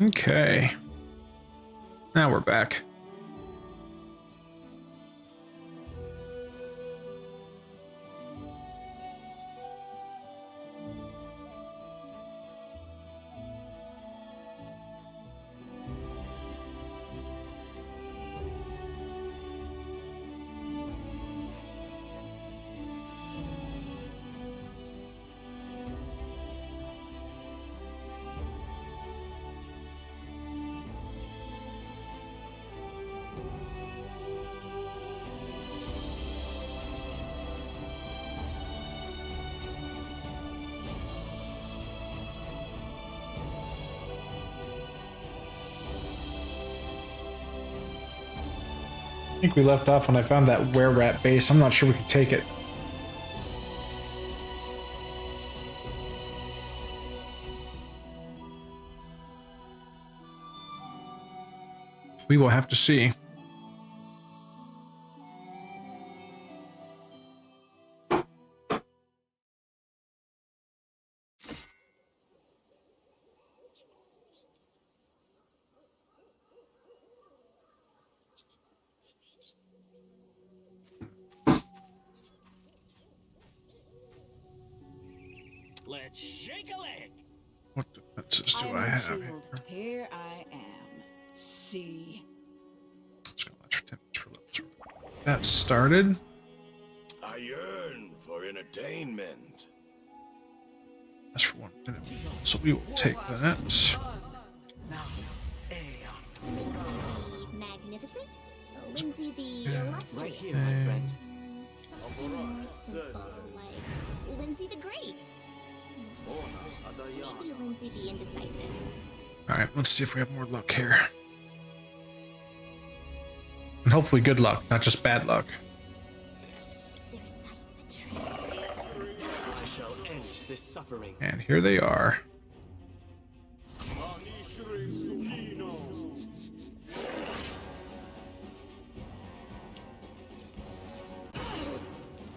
Okay. Now we're back. I think we left off when I found that were-rat base. I'm not sure we can take it. We will have to see. Let's shake a leg. What defenses do I have here? Here I am. See. Just gonna let your temperature for levels. That started. I yearn for entertainment. That's for 1 minute. So we will take that. Magnificent. Lindsay the illustrious. Right here, my friend. Something more simple, like Lindsay the Great. Maybe Lindsay the Indecisive. Alright, let's see if we have more luck here. And hopefully good luck, not just bad luck. Their sight betrays. I shall end this suffering. And here they are.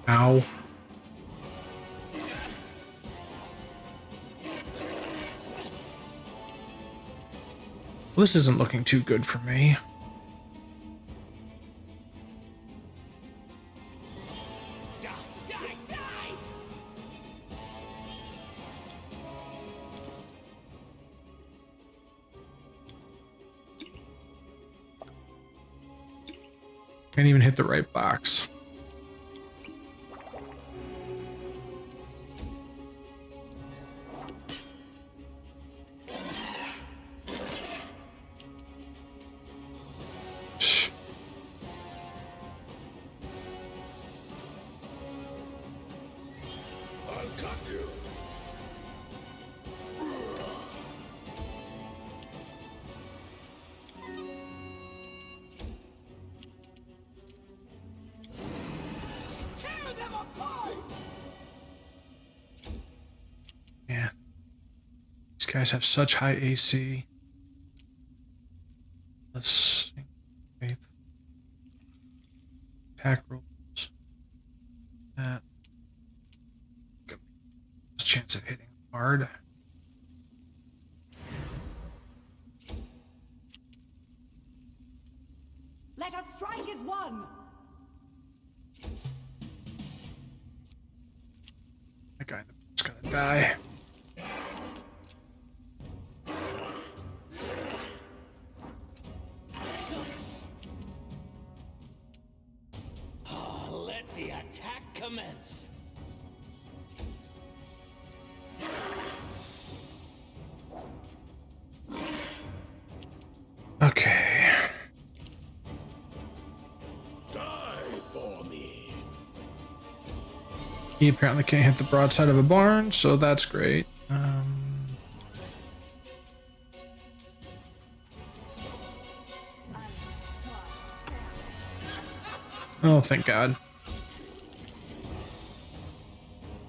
Ow. Well, this isn't looking too good for me. Die, die, die! Can't even hit the right box. Tear them apart! Man, these guys have such high AC. Let's see. Faith. Attack rolls. That. Chance of hitting hard. Let us strike as one. That guy in the is gonna die. Let the attack commence. Okay. Die for me. He apparently can't hit the broadside of a barn, so that's great. Oh, thank God.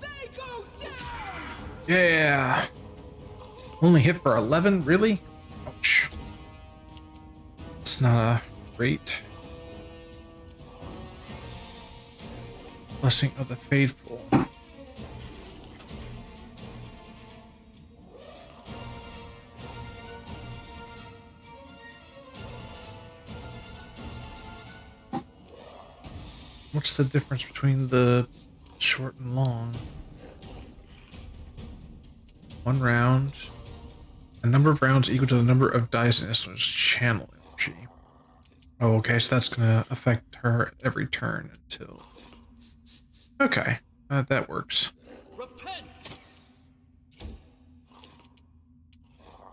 They go down! Yeah. Only hit for 11? Really? Ouch. It's not great. Blessing of the Faithful. what's the difference between the short and long? 1 round. A number of rounds equal to the number of dice in this channel energy. Oh, okay, so that's gonna affect her every turn until. Okay, that works. Repent!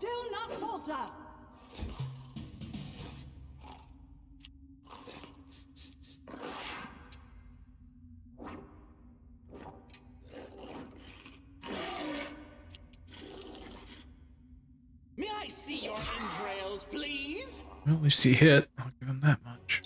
Do not falter. May I see your entrails, please? Well, at least he hit. I'll give him that much.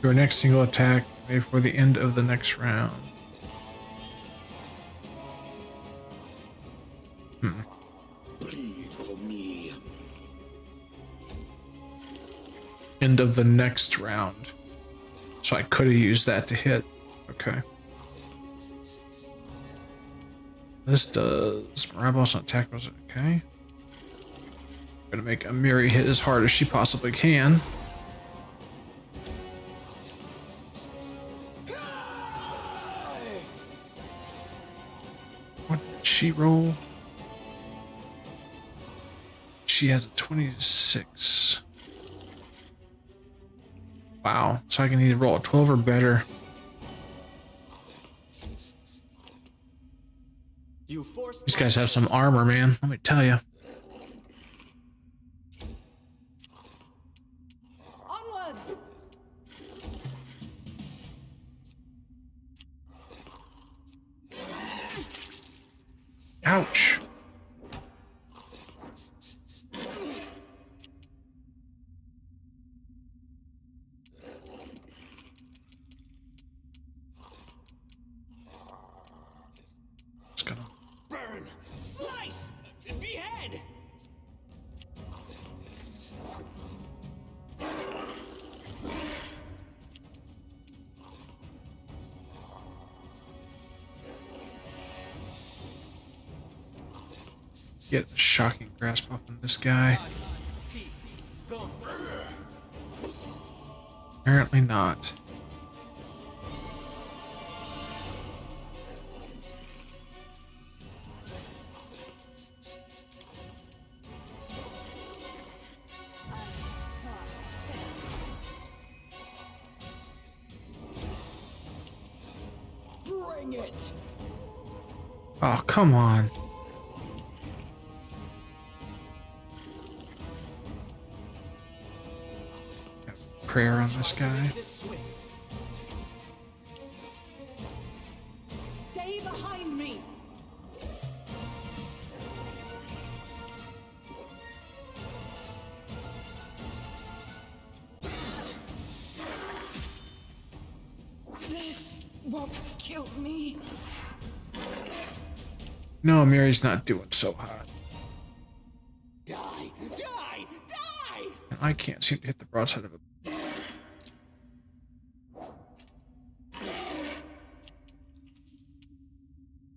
Your next single attack made before the end of the next round. Bleed for me. End of the next round. So I could have used that to hit. Okay. This does Marabos on attack was okay. Gonna make Amiri hit as hard as she possibly can. What did she roll? She has a 26. Wow. So I can either roll a 12 or better. You forced These guys have some armor, man. Let me tell you. Onwards. Ouch. Just gonna. Burn! Slice! Behead! Get the shocking grasp off of this guy. teeth. Go. Apparently not. Bring it! Oh, come on. Prayer on this guy. This swift. Stay behind me. This won't kill me. No, Amiri's not doing so hot. Die! Die! Die! And I can't seem to hit the broadside of a.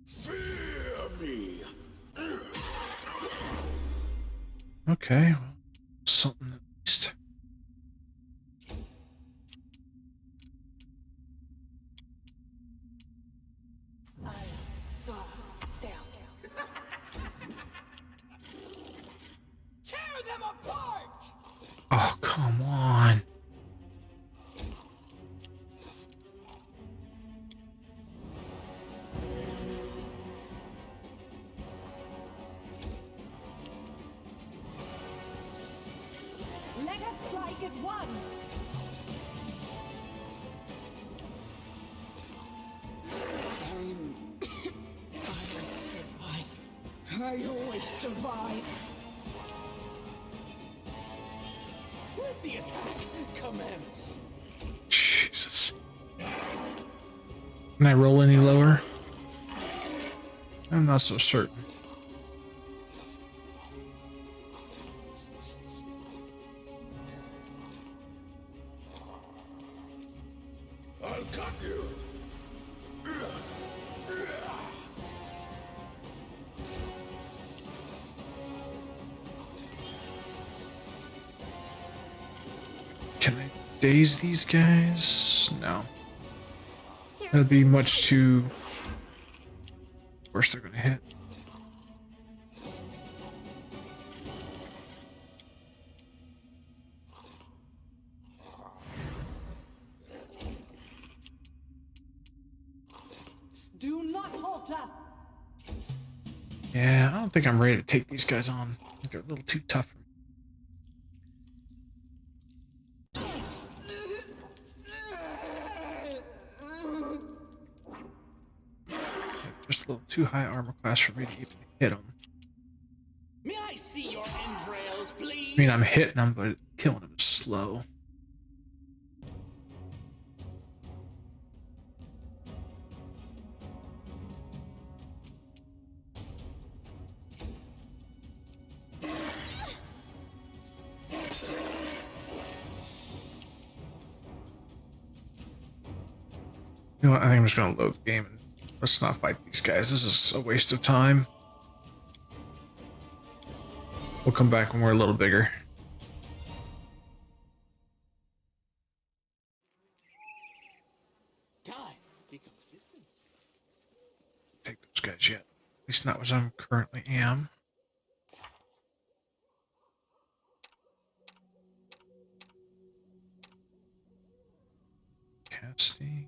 Fear me! Okay, well, something at least. Tear them apart! Oh, come on. Let us strike as one. I survive. I always survive. Let the attack commence. Jesus. Can I roll any lower? I'm not so certain. I'll cut you. Can I daze these guys? No. That'd be much too... Of course they're gonna hit. Do not falter. Yeah, I don't think I'm ready to take these guys on. I think they're a little too tough for me. Just a little too high armor class for me to even hit them. May I see your entrails, please? I mean, I'm hitting them, but killing them is slow. You know what? I think I'm just going to load the game and let's not fight these guys. This is a waste of time. We'll come back when we're a little bigger. Time becomes distance. Take those guys yet. At least not as I currently am. Casting.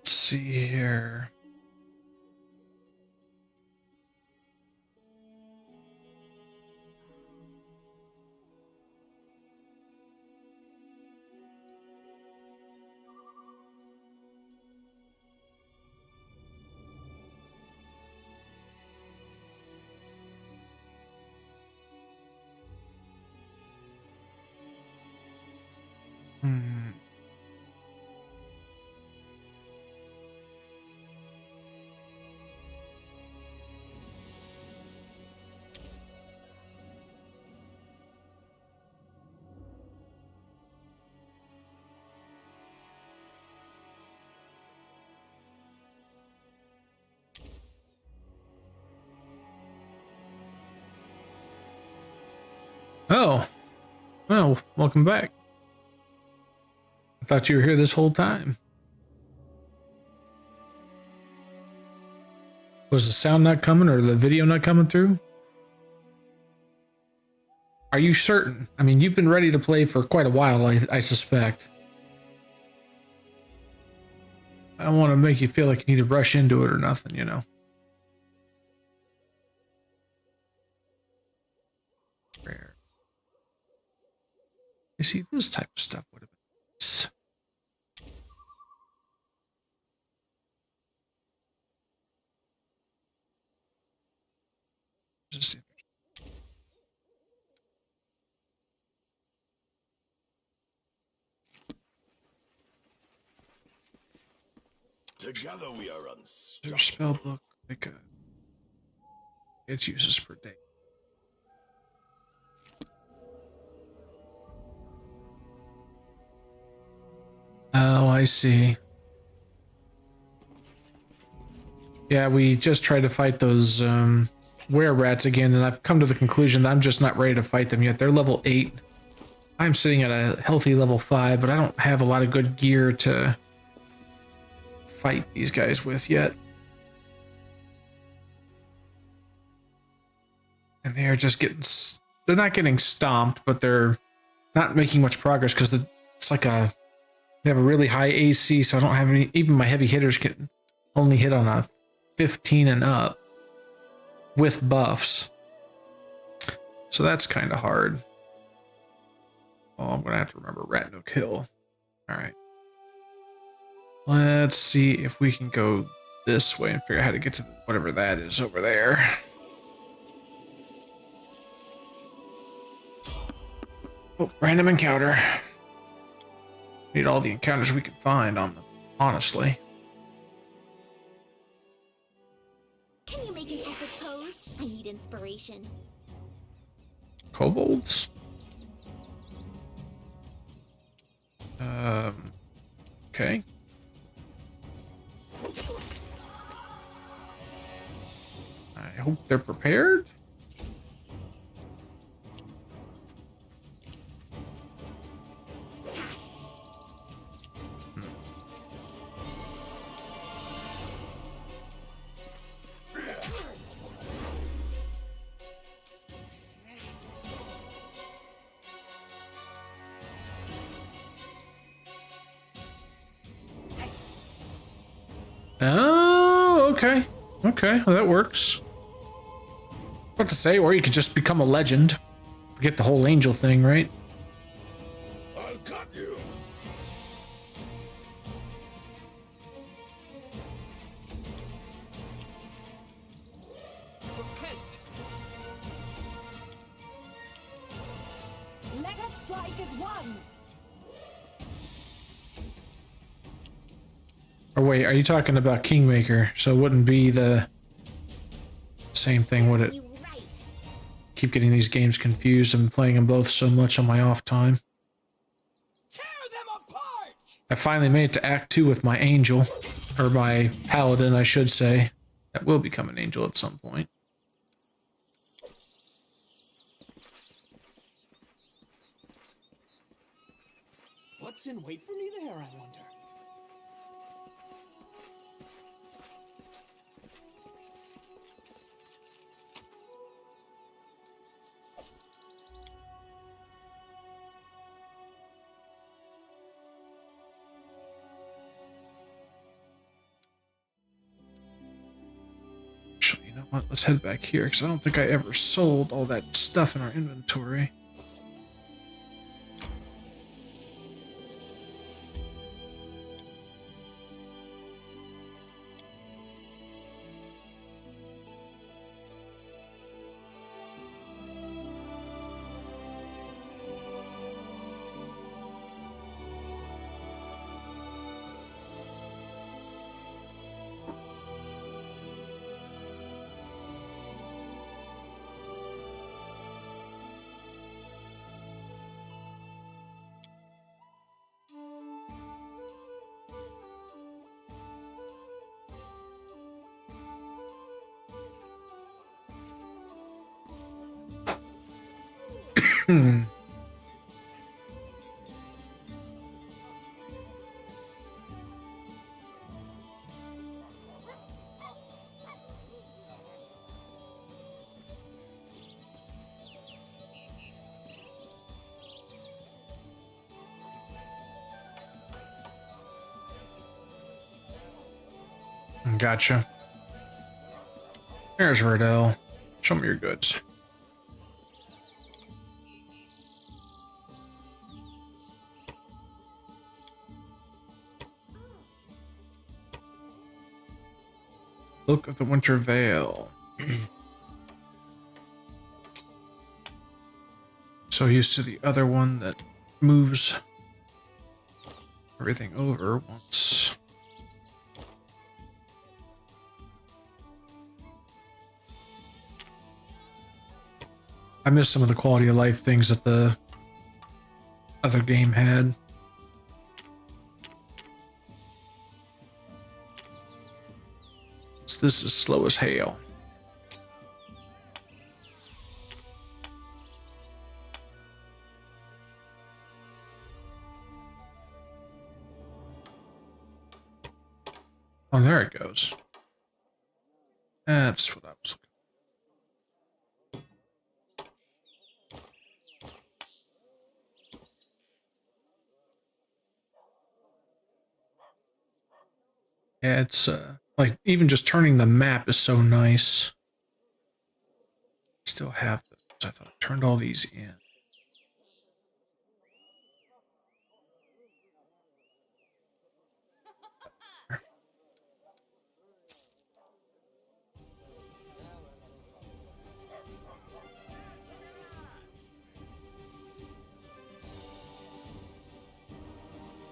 Let's see here. Oh, well, welcome back. I thought you were here this whole time. Was the sound not coming or the video not coming through? Are you certain? I mean, you've been ready to play for quite a while, I suspect. I don't want to make you feel like you need to rush into it or nothing, you know. Rare. You see, this type of stuff would have been nice. Just Together we are their unstoppable. spell book, like its uses per day. Oh, I see. Yeah, we just tried to fight those were rats again, and I've come to the conclusion that I'm just not ready to fight them yet. They're level 8. I'm sitting at a healthy level 5, but I don't have a lot of good gear to fight these guys with yet. And they are just getting... They're not getting stomped, but they're not making much progress because it's like a... They have a really high AC, so I don't have any... Even my heavy hitters can only hit on a 15 and up with buffs. So that's kind of hard. Oh, I'm going to have to remember Rat No Kill. All right. Let's see if we can go this way and figure out how to get to whatever that is over there. Oh, random encounter. Need all the encounters we can find on them, honestly. Can you make an epic pose? I need inspiration. Kobolds? Okay. I hope they're prepared. Oh, okay. Okay, well, that works. What to say, or you could just become a legend. Forget the whole angel thing, right? I'll cut you. Repent. Let us strike as one. Or wait, are you talking about Kingmaker? So it wouldn't be the same thing, would it? You right. Keep getting these games confused. I'm playing them both so much on my off time. Tear them apart. I finally made it to Act 2 with my angel. Or my paladin, I should say. That will become an angel at some point. What's in wait for me there, I wonder? Actually, you know what? Let's head back here, because I don't think I ever sold all that stuff in our inventory. Gotcha. There's Verdell. Show me your goods. Look of the Winter Veil. So used to the other one that moves everything over once. I miss some of the quality of life things that the other game had. This is slow as hell. Oh, there it goes. That's what I was looking for. Yeah, it's like even just turning the map is so nice. Still have those. I thought I turned all these in.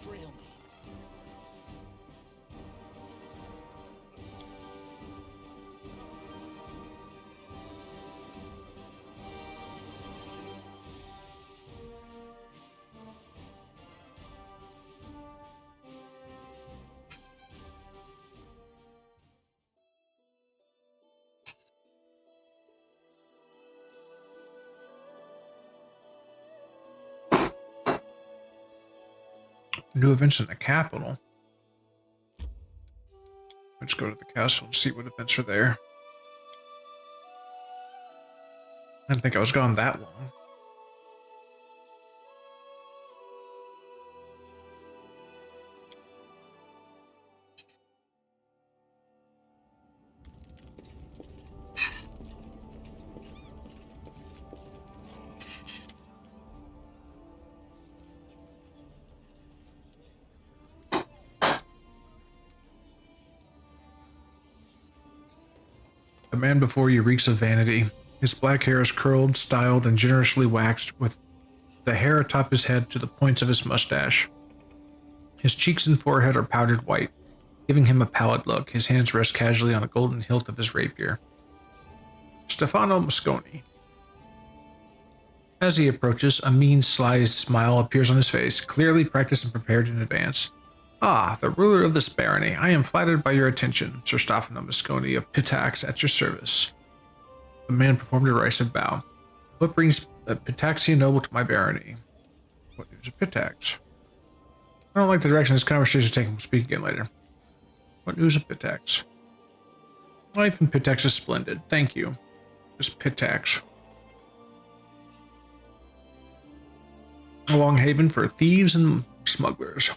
Drill me. New events in the capital. Let's go to the castle and see what events are there. I didn't think I was gone that long. The man before you reeks of vanity. His black hair is curled, styled, and generously waxed, with the hair atop his head to the points of his mustache. His cheeks and forehead are powdered white, giving him a pallid look. His hands rest casually on a golden hilt of his rapier. Stefano Mosconi. As he approaches, a mean, sly smile appears on his face, clearly practiced and prepared in advance. Ah, the ruler of this barony. I am flattered by your attention, Sir Stefano Mosconi of Pitax, at your service. The man performed a derisive bow. What brings a Pitaxian noble to my barony? What news of Pitax? I don't like the direction this conversation is taking. We'll speak again later. What news of Pitax? Life in Pitax is splendid. Thank you. Just Pitax. A long haven for thieves and smugglers.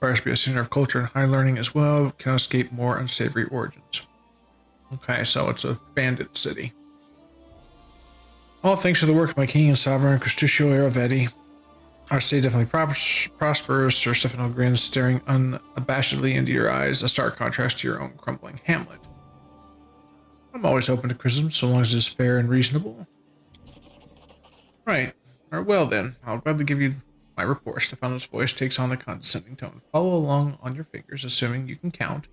Requires to be a center of culture and high learning as well. Cannot escape more unsavory origins. Okay, so it's a bandit city. All thanks to the work of my king and sovereign, Crustuccio Aravetti. Our city definitely prospers. Sir Stefano grins, staring unabashedly into your eyes, a stark contrast to your own crumbling hamlet. I'm always open to criticism, so long as it is fair and reasonable. Right. Well then, I'll gladly give you my report. Stefano's voice takes on a condescending tone. Follow along on your fingers, assuming you can count.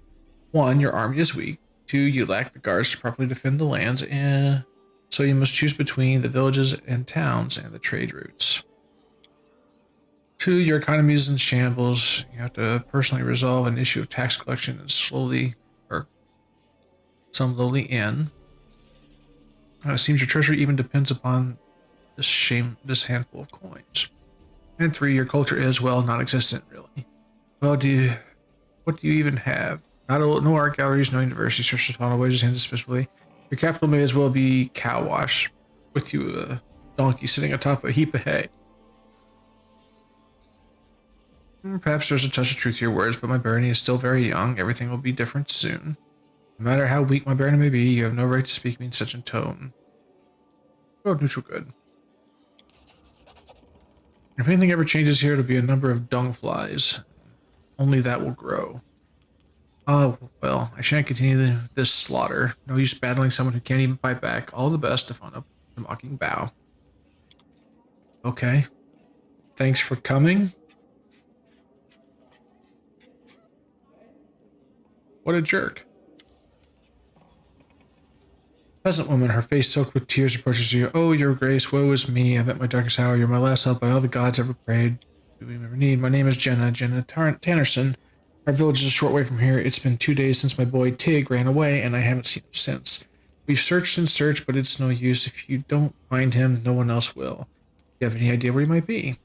1. Your army is weak. 2. You lack the guards to properly defend the lands, and so you must choose between the villages and towns and the trade routes. 2. Your economy is in shambles. You have to personally resolve an issue of tax collection and slowly in. It seems your treasury even depends upon this handful of coins. And 3. Your culture is, well, non-existent, really. Well, what do you even have? No art galleries, no university. Sir Stefano waves his hands suspiciously. Your capital may as well be Cow Wash, with you a donkey sitting atop a heap of hay. Perhaps there's a touch of truth to your words, but my barony is still very young. Everything will be different soon. No matter how weak my barony may be, you have no right to speak me in such a tone. Road neutral good. If anything ever changes here, it'll be a number of dung flies. Only that will grow. Oh, well, I shan't continue this slaughter. No use battling someone who can't even fight back. All the best, Stefano. A mocking bow. Okay. Thanks for coming. What a jerk. Peasant woman, her face soaked with tears, approaches you. Oh, your grace, woe is me. I'm at my darkest hour. You're my last help by all the gods ever prayed. Do we ever need? My name is Jenna Tannerson. Our village is a short way from here. It's been 2 days since my boy Tig ran away, and I haven't seen him since. We've searched and searched, but it's no use. If you don't find him, no one else will. Do you have any idea where he might be?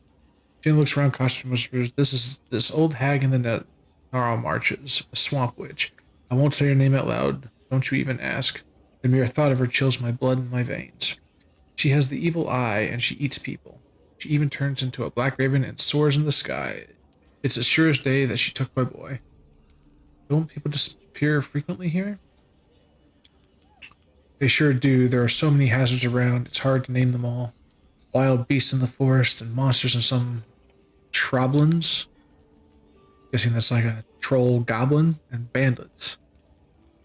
Jenna looks around, cautiously whispers, this old hag in the net gnarl marches, a swamp witch. I won't say her name out loud. Don't you even ask. The mere thought of her chills my blood in my veins. She has the evil eye, and she eats people. She even turns into a black raven and soars in the sky. It's as sure as day that she took my boy. Don't people disappear frequently here? They sure do. There are so many hazards around, it's hard to name them all. Wild beasts in the forest, and monsters and some troblins. Guessing that's like a troll goblin, and bandits.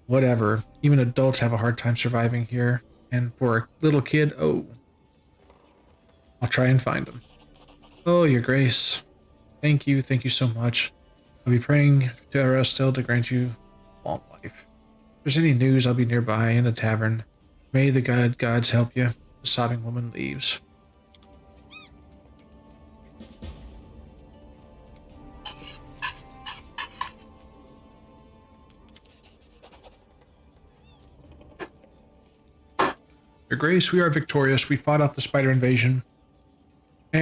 Whatever. Even adults have a hard time surviving here. And for a little kid, oh. I'll try and find him. Oh, your grace. Thank you so much. I'll be praying to Arestel to grant you long life. If there's any news, I'll be nearby in a tavern. May the gods help you. The sobbing woman leaves. Your grace, we are victorious. We fought off the spider invasion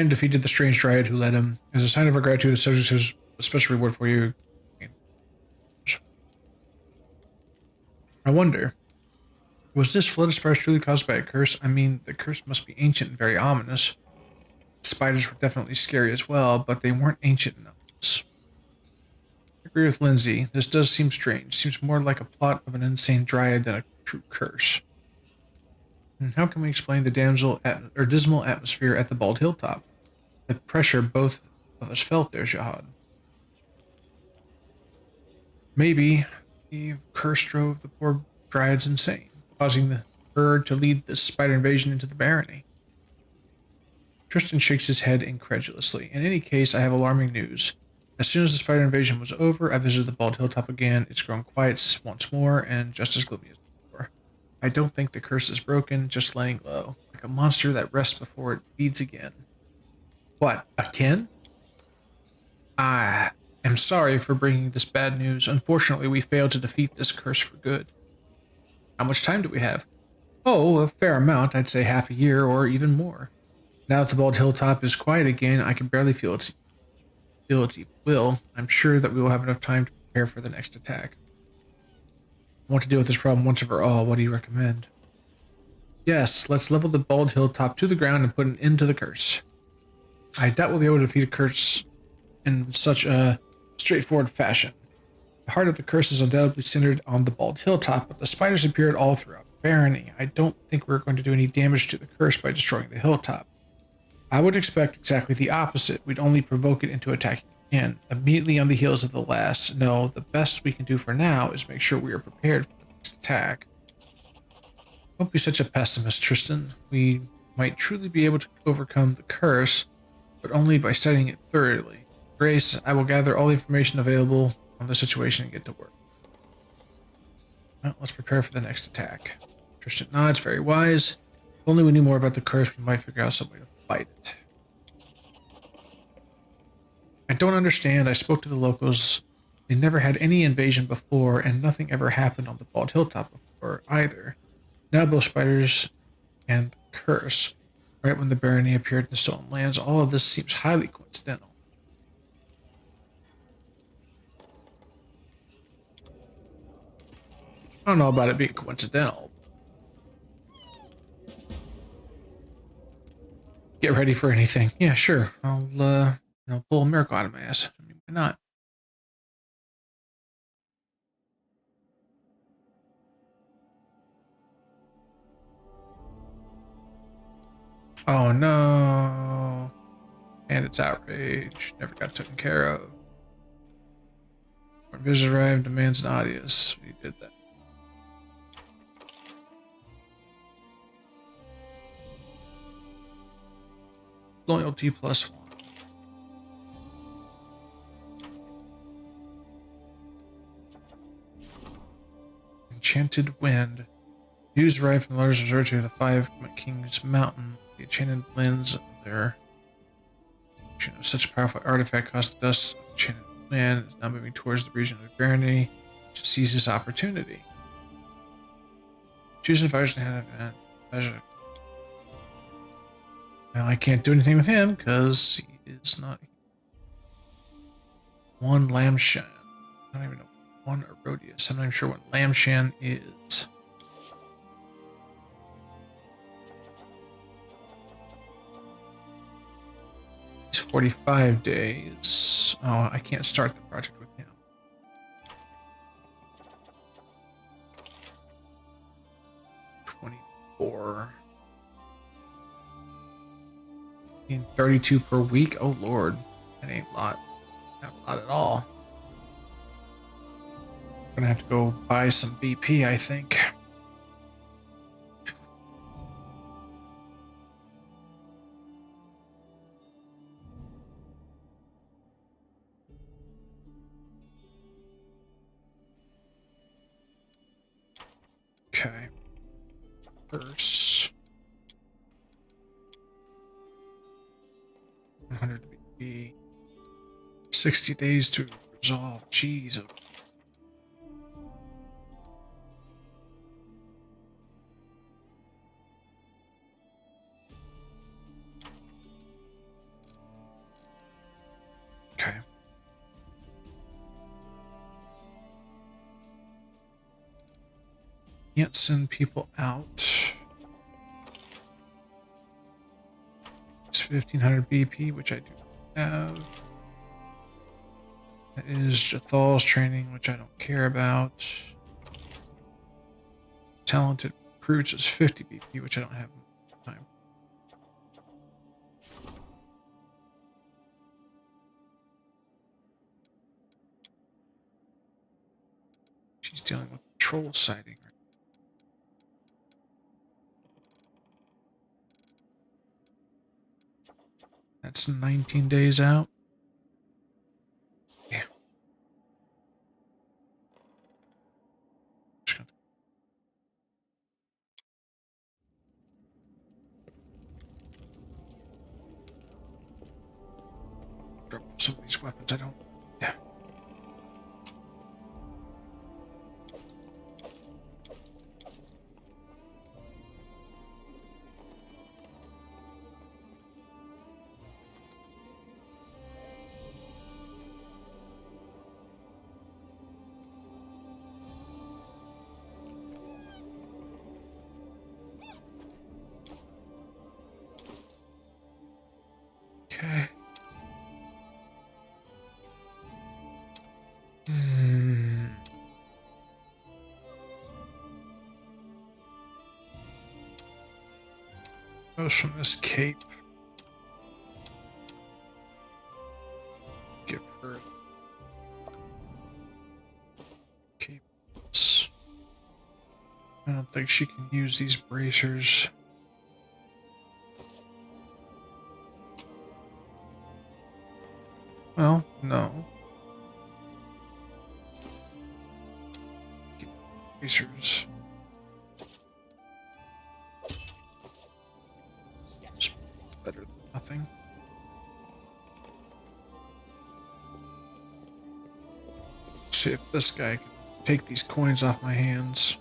and defeated the strange dryad who led him. As a sign of our gratitude, the subject has a special reward for you. I wonder, was this flood of spiders truly caused by a curse? I mean, the curse must be ancient and very ominous. Spiders were definitely scary as well, but they weren't ancient enough. I agree with Lindsay. This does seem strange. Seems more like a plot of an insane dryad than a true curse. And how can we explain the dismal atmosphere at the bald hilltop? The pressure both of us felt there, Jihad. Maybe the curse drove the poor dryads insane, causing her to lead the spider invasion into the barony. Tristan shakes his head incredulously. In any case, I have alarming news. As soon as the spider invasion was over, I visited the bald hilltop again. It's grown quiet once more and just as gloomy as before. I don't think the curse is broken, just laying low, like a monster that rests before it feeds again. What, a kin? I am sorry for bringing this bad news. Unfortunately, we failed to defeat this curse for good. How much time do we have? Oh, a fair amount. I'd say half a year or even more. Now that the bald hilltop is quiet again, I can barely feel its will. I'm sure that we will have enough time to prepare for the next attack. I want to deal with this problem once and for all. What do you recommend? Yes, let's level the bald hilltop to the ground and put an end to the curse. I doubt we'll be able to defeat a curse in such a straightforward fashion. The heart of the curse is undoubtedly centered on the bald hilltop, but the spiders appeared all throughout the barony. I don't think we're going to do any damage to the curse by destroying the hilltop. I would expect exactly the opposite. We'd only provoke it into attacking again, immediately on the heels of the last. No, the best we can do for now is make sure we are prepared for the next attack. Don't be such a pessimist, Tristan. We might truly be able to overcome the curse, but only by studying it thoroughly. Grace, I will gather all the information available on the situation and get to work. Well, let's prepare for the next attack. Tristan nods, very wise. If only we knew more about the curse, we might figure out some way to fight it. I don't understand. I spoke to the locals. They never had any invasion before, and nothing ever happened on the bald hilltop before either. Now both spiders and the curse. Right when the barony appeared in the stolen lands, all of this seems highly coincidental. I don't know about it being coincidental. Get ready for anything. Yeah, sure. I'll pull a miracle out of my ass. I mean, why not? Oh no. And it's outrage. Never got taken care of. When visitors arrived, demands an audience. We did that. Loyalty +1. Enchanted Wind. News arrived from the largest resort to the Five Kings Mountain. The enchanted lens of their of such a powerful artifact caused the dust of enchanted land is now moving towards the region of Barony to seize this opportunity. Choose advisors to have an advisor. Now I can't do anything with him because he is not one Lamshan. I don't even know one Erodius. I'm not even sure what Lamshan is. It's 45 days. Oh, I can't start the project with him. $24. In 32 per week. Oh lord, that ain't a lot. Not a lot at all. Gonna have to go buy some BP, I think. Okay. First. 100 BP. 60 days to resolve. Jeez. Can't send people out. It's 1500 BP, which I do have. That is Jathal's training, which I don't care about. Talented recruits is 50 BP, which I don't have time. She's dealing with troll sighting. That's 19 days out. Yeah. Just gonna drop some of these weapons. I don't. Yeah. Okay. Goes from this cape. Give her capes. I don't think she can use these bracers. Well, no. Bracers. It's better than nothing. See if this guy can take these coins off my hands.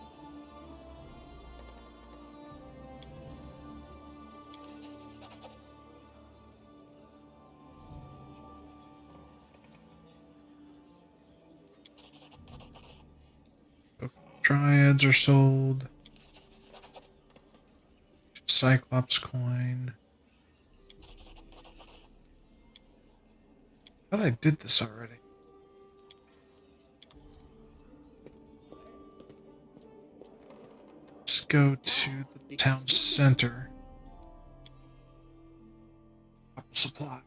Okay. Dryads are sold. Cyclops coin. I thought I did this already. Let's go to the town center. Couple supplies.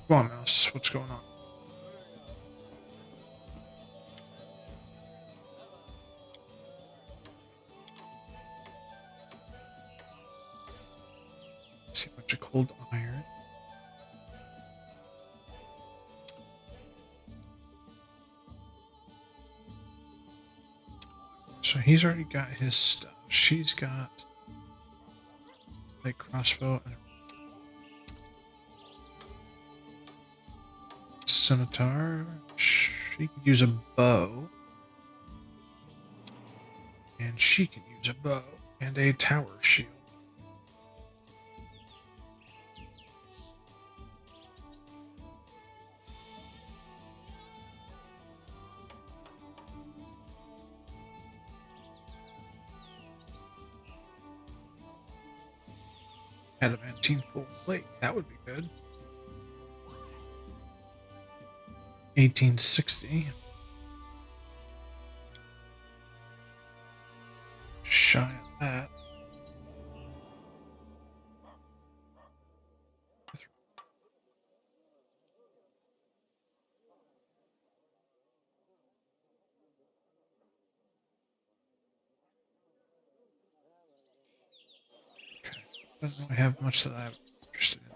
Come on, Mouse. What's going on? See a bunch of cold iron. So he's already got his stuff. She's got a crossbow and a scimitar. She can use a bow. And she can use a bow and a tower shield. Adamantine full plate. That would be good. 1860. Shy of that. Okay. Doesn't really have much that I'm interested in.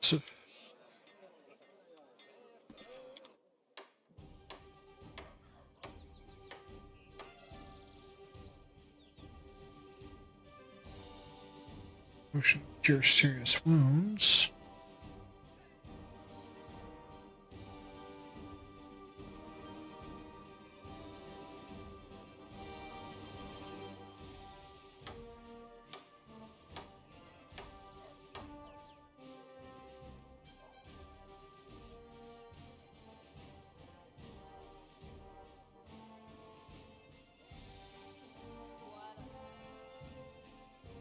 So Potion cure serious wounds.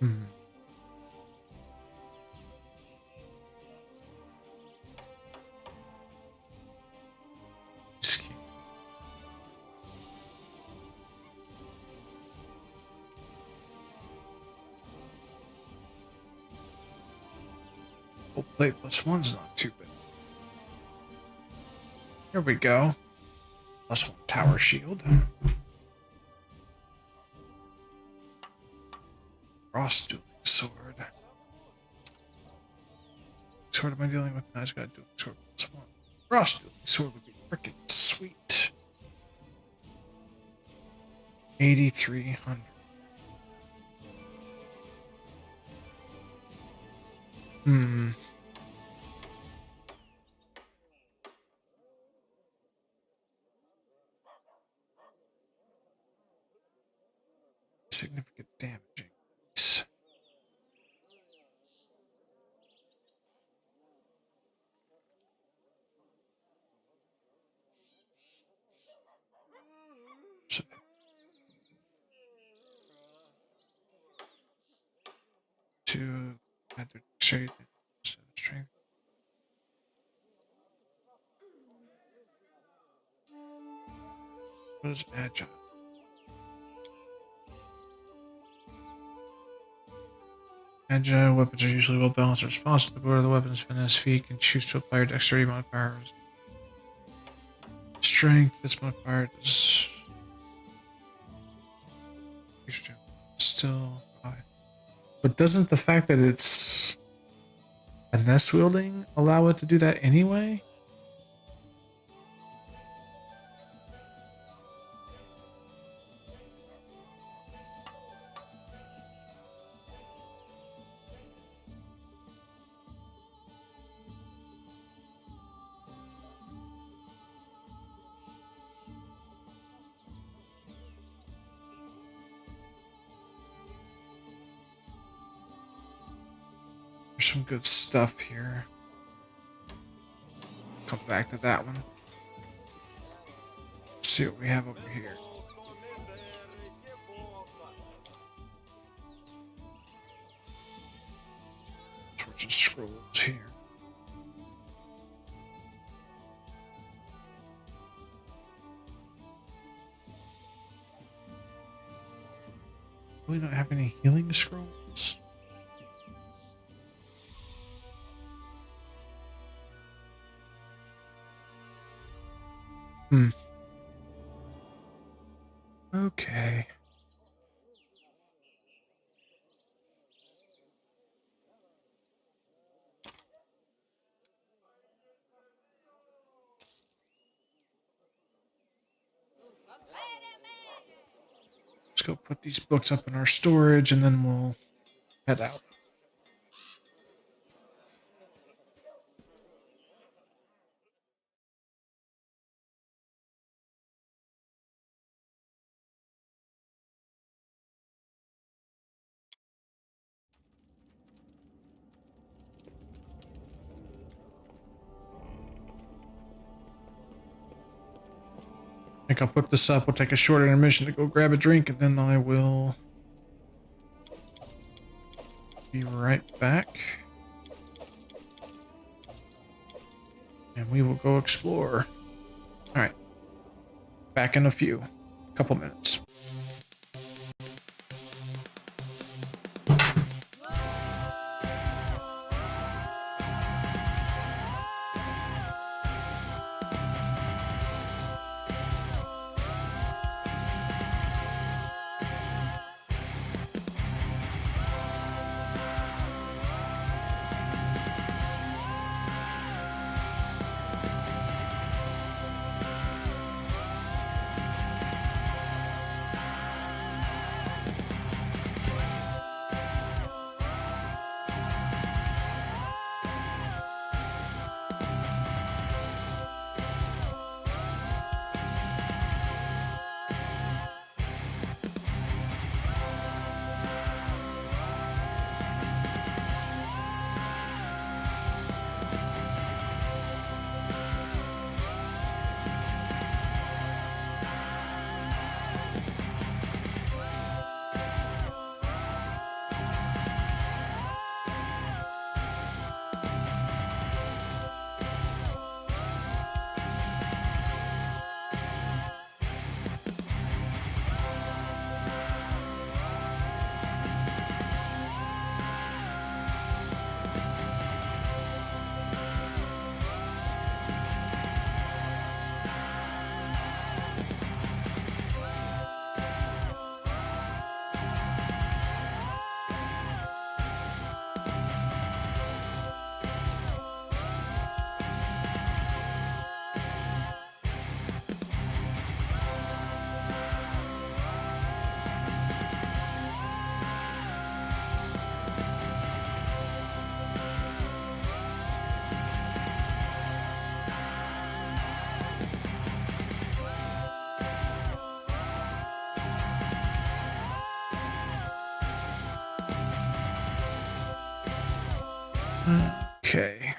Hmm. Scheme. Oh, blade +1's not too bad. Here we go. +1 tower shield. Cross dueling sword. Sword am I dealing with? I just gotta do sword +1. Cross dueling sword would be freaking sweet. 8,300. Hmm. Significant damage increase. So, to add their dexterity instead of strength. What is agile? Agile weapons are usually well balanced and responsive to where the weapon's finesse. Feet can choose to apply your dexterity modifiers. Strength, this modifier is still high. But doesn't the fact that it's finesse wielding allow it to do that anyway? There's some good stuff here. Come back to that one. Let's see what we have over here. Sorts of scrolls here. Do we not have any healing scrolls? Hmm. Okay. Let's go put these books up in our storage and then we'll head out. I think I'll put this up. We'll take a short intermission to go grab a drink and then I will be right back. And we will go explore. All right. Back in a couple minutes. Okay.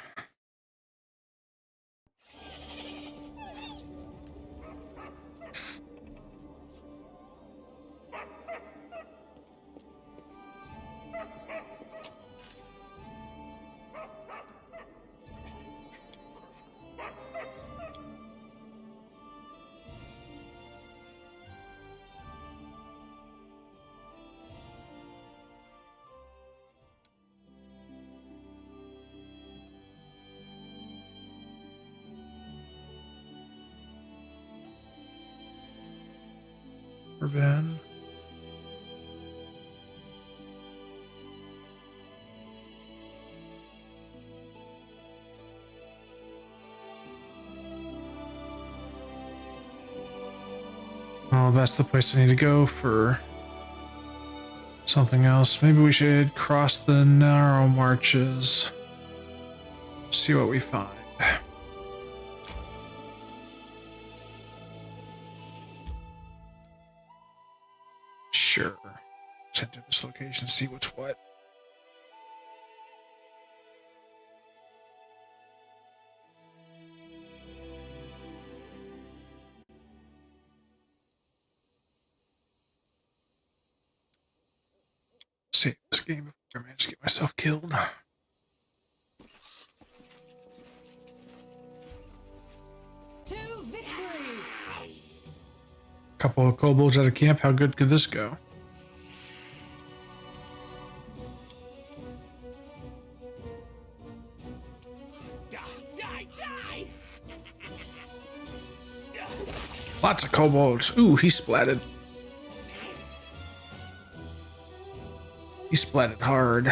Ben. Oh, that's the place I need to go for something else. Maybe we should cross the narrow marches. See what we find. Sure. Let's head to this location, see what's what. Save this game before I manage to get myself killed. To victory! Couple of kobolds at a camp. How good could this go? Die, die, die! Lots of kobolds. Ooh, he splatted. He splatted hard.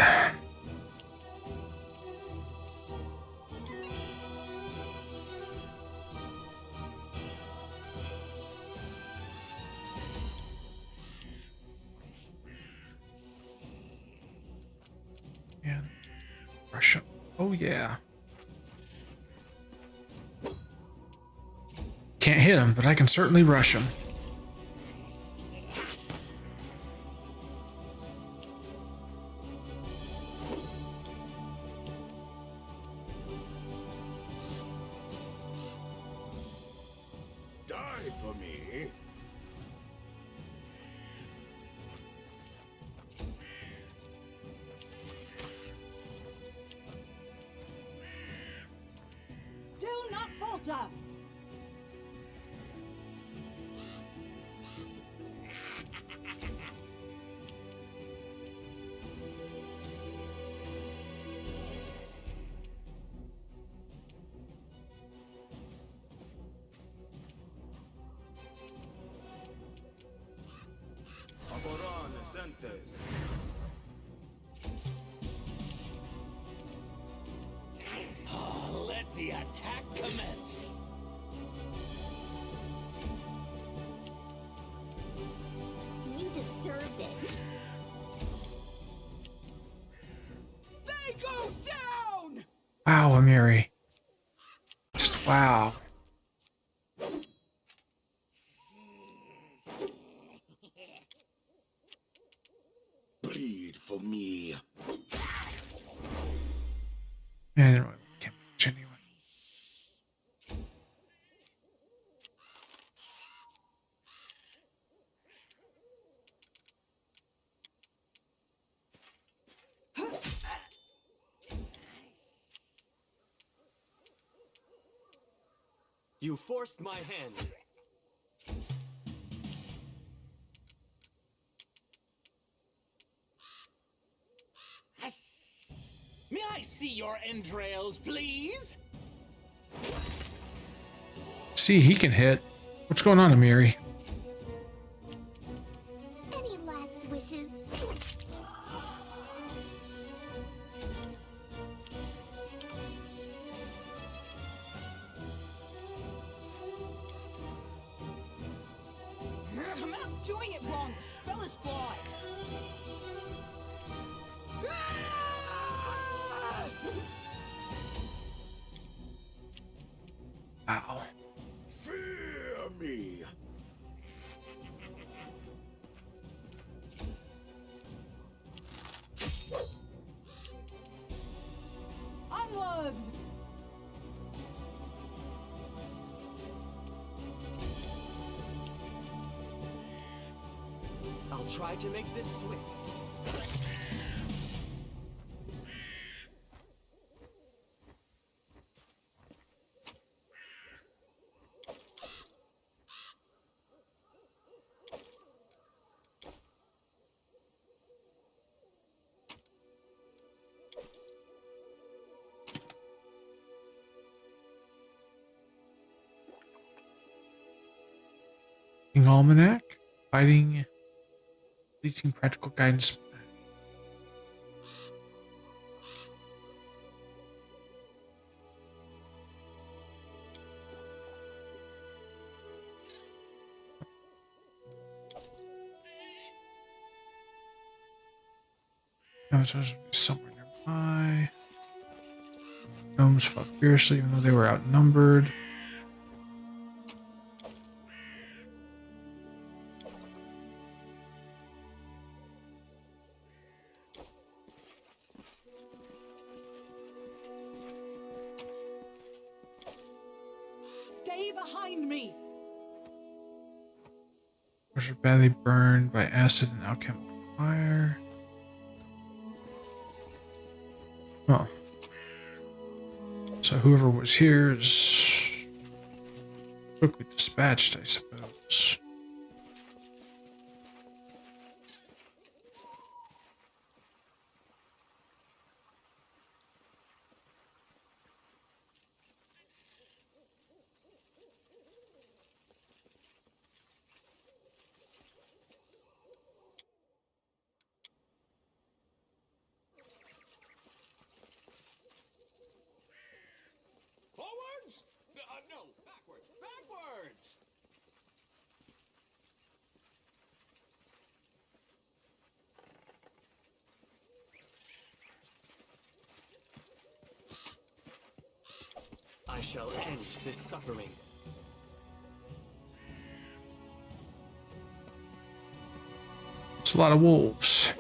And rush him. Oh yeah. Can't hit him, but I can certainly rush him. Die for me. Do not falter! Aborane sentes. Let the attack commence. You deserved it. They go down! Wow, Amiri. Just wow. Bleed for me. Anyway, can't match anyone. You forced my hand. May I see your entrails, please? See, he can hit. What's going on, Amiri? Any last wishes? I'm not doing it wrong. The spell is flawed. Wow. Fear me. try to make this swift. King Almanac, fighting, teaching practical guidance. No, it's supposed to be somewhere nearby. Gnomes fought fiercely, even though they were outnumbered. Stay behind me. Those are badly burned by acid and alchemical fire. Oh. So whoever was here is quickly dispatched, I suppose. Forwards? No, backwards. Backwards! I shall end this suffering. It's a lot of wolves.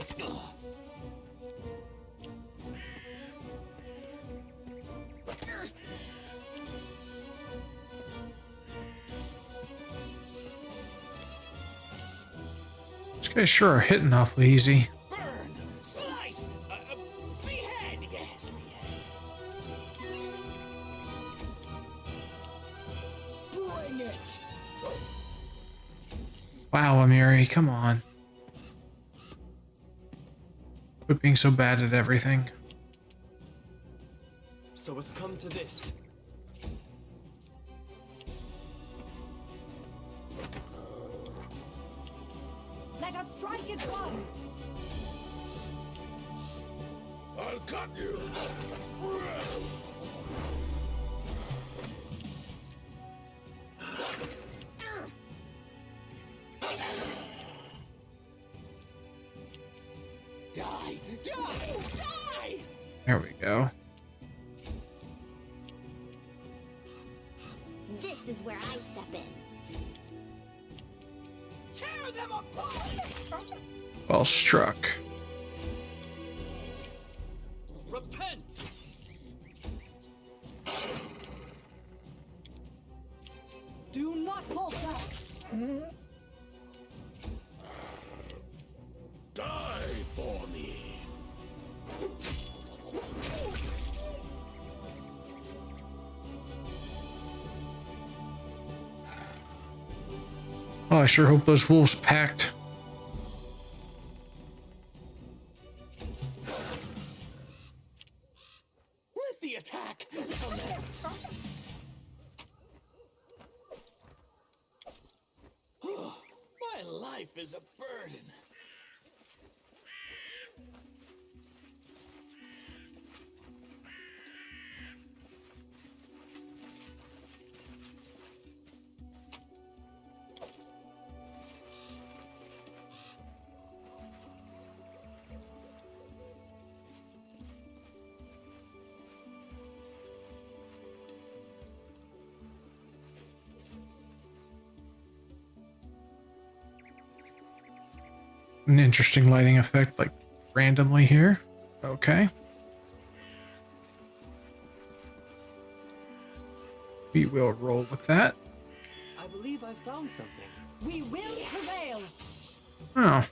These guys sure are hitting awfully easy. Burn! Slice! Behead! Yes, behead. Bring it! Wow, Amiri, come on. Quit being so bad at everything. So it's come to this. Let us strike as one. I'll cut you. Die! Die! Die! There we go. This is where I step in. Tear them apart! Well struck. Repent! Do not falter. Die for me. Oh, I sure hope those wolves packed. Let the attack commence! My life is a burden. An interesting lighting effect, like randomly here. Okay. We will roll with that. I believe I found something. We will prevail. Oh,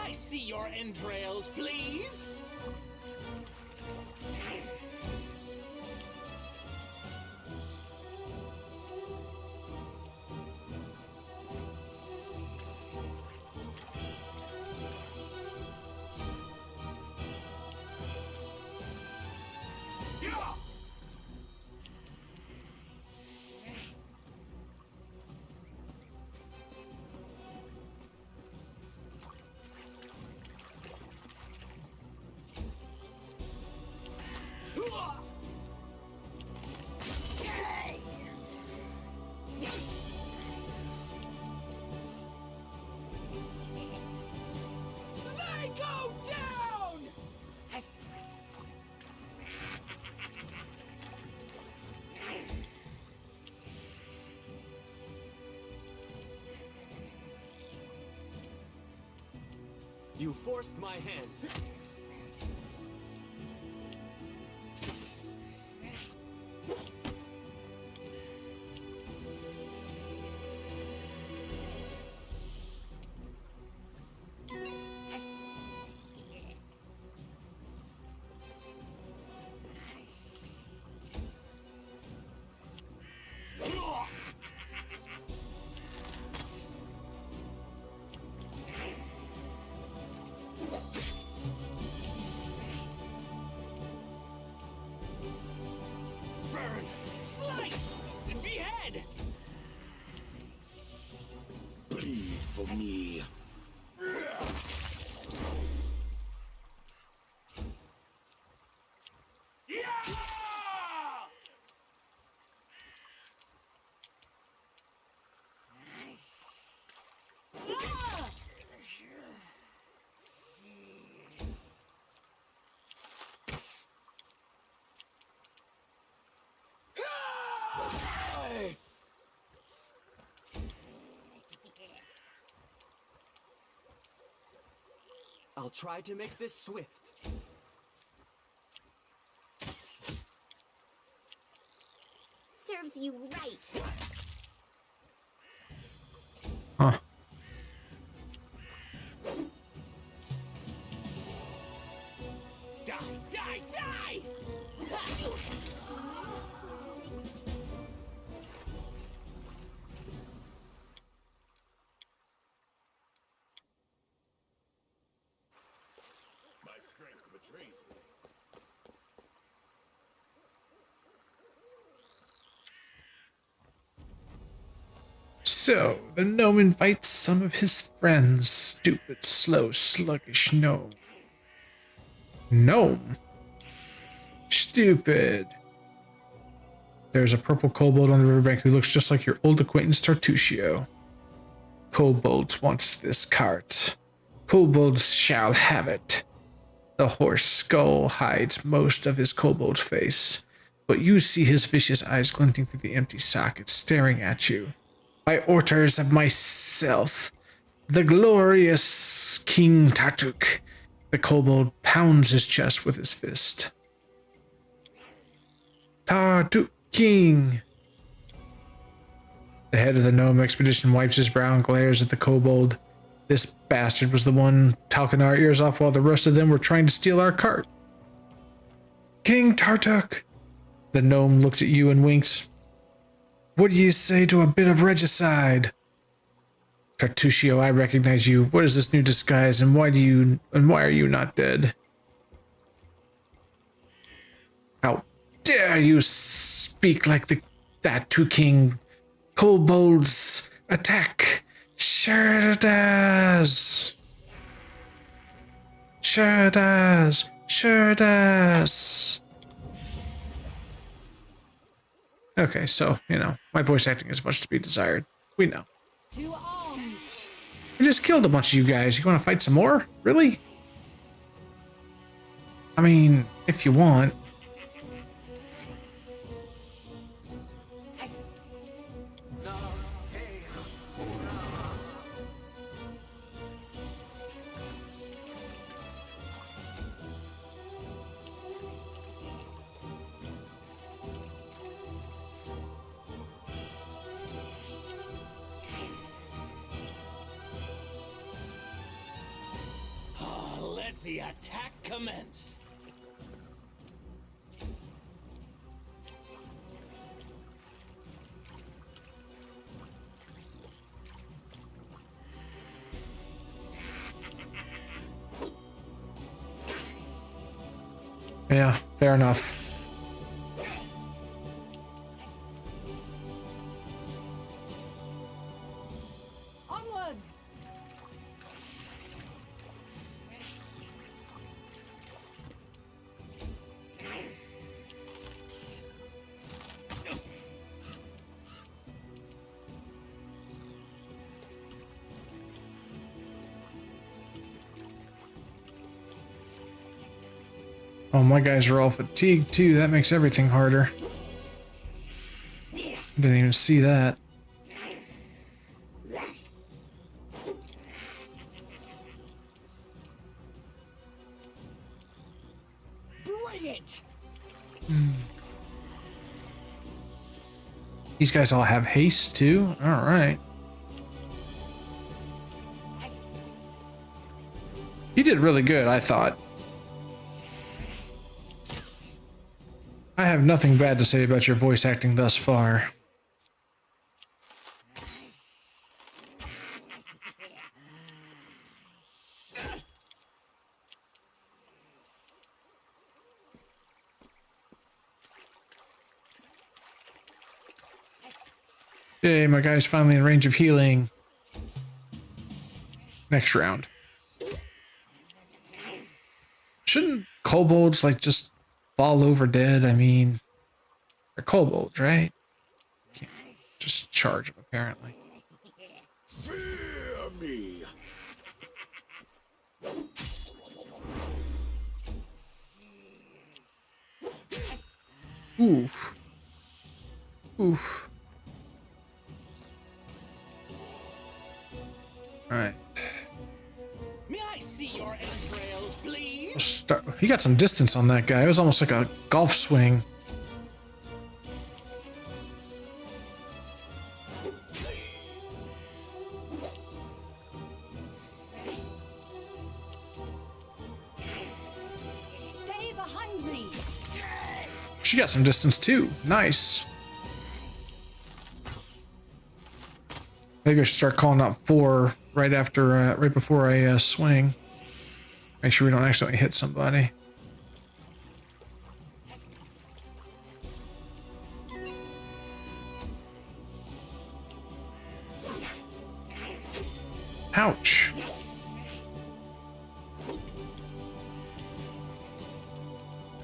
I see your entrails, please? They go down! You forced my hand. Burn, slice, and behead! Bleed for me. I'll try to make this swift. Serves you right. Huh. Die, die, die! My strength betrays me. So, the gnome invites some of his friends. Stupid, slow, sluggish gnome. Gnome? Stupid. There's a purple kobold on the riverbank who looks just like your old acquaintance Tartusio. Kobolds wants this cart. Kobolds shall have it. The horse skull hides most of his kobold face, but you see his vicious eyes glinting through the empty socket, staring at you. By orders of myself, the glorious King Tartuk, the kobold pounds his chest with his fist. Tartuk King. The head of the gnome expedition wipes his brow and glares at the kobold. This bastard was the one talking our ears off while the rest of them were trying to steal our cart. King Tartuk. The gnome looks at you and winks. What do you say to a bit of regicide? Tartusio, I recognize you. What is this new disguise, and why are you not dead? How dare you speak like that to King Kobolds? Attack! Sure does. Sure does. Sure does. Okay, so, my voice acting is much to be desired. We know. To arms! I just killed a bunch of you guys. You want to fight some more? Really? I mean, if you want. the attack commence. Yeah, fair enough. Onwards! Oh, my guys are all fatigued too. That makes everything harder. Didn't even see that. Bring it! These guys all have haste too? Alright. He did really good, I thought. I have nothing bad to say about your voice acting thus far. Yay, my guy's finally in range of healing. Next round. Shouldn't kobolds like just fall over dead? I mean, they're kobolds, right? Can't just charge them, apparently. Fear me. Oof. Oof. Alright. May I see your entrails, please? He got some distance on that guy. It was almost like a golf swing. Stay behind me! She got some distance too. Nice. Maybe I should start calling out 4 right after, right before I swing. Make sure we don't accidentally hit somebody. Ouch.